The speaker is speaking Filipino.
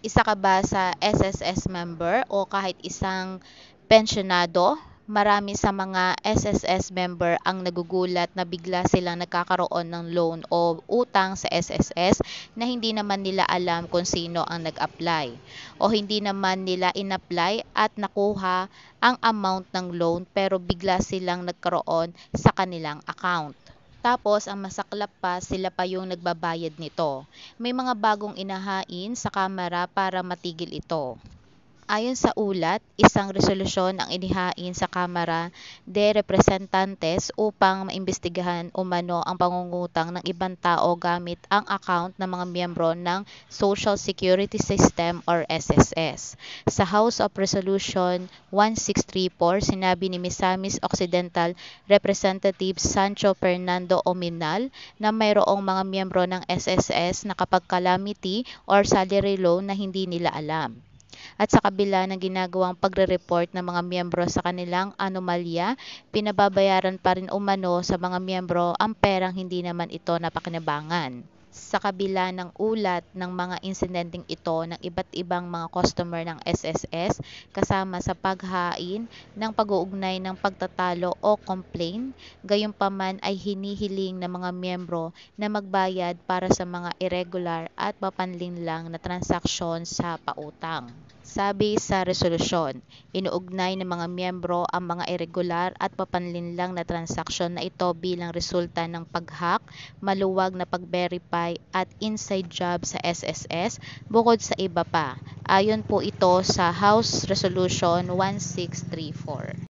Isa ka ba sa SSS member o kahit isang pensyonado? Marami sa mga SSS member ang nagugulat na bigla silang nagkakaroon ng loan o utang sa SSS na hindi naman nila alam kung sino ang nag-apply o hindi naman nila in-apply at nakuha ang amount ng loan pero bigla silang nagkaroon sa kanilang account. Tapos ang masaklap pa, sila pa yung nagbabayad nito. May mga bagong inahain sa Kamara para matigil ito. Ayon sa ulat, isang resolusyon ang inihain sa Kamara de Representantes upang maimbestigahan umano ang pangungutang ng ibang tao gamit ang account ng mga miyembro ng Social Security System or SSS. Sa House of Resolution 1634, sinabi ni Misamis Occidental Representative Sancho Fernando Ominal na mayroong mga miyembro ng SSS na kapag calamity or salary loan na hindi nila alam. At sa kabila ng ginagawang pagre-report ng mga miyembro sa kanilang anomalya, pinababayaran pa rin umano sa mga miyembro ang perang hindi naman ito napakinabangan. Sa kabila ng ulat ng mga insidenteng ito ng iba't ibang mga customer ng SSS kasama sa paghain ng pag-uugnay ng pagtatalo o complaint, gayunpaman ay hinihiling ng mga miyembro na magbayad para sa mga irregular at mapanlinlang na transaksyon sa pautang. Sabi sa resolusyon, inuugnay ng mga miyembro ang mga irregular at papanlinlang na transaksyon na ito bilang resulta ng pag-hack, maluwag na pag-verify at inside job sa SSS bukod sa iba pa. Ayon po ito sa House Resolution 1634.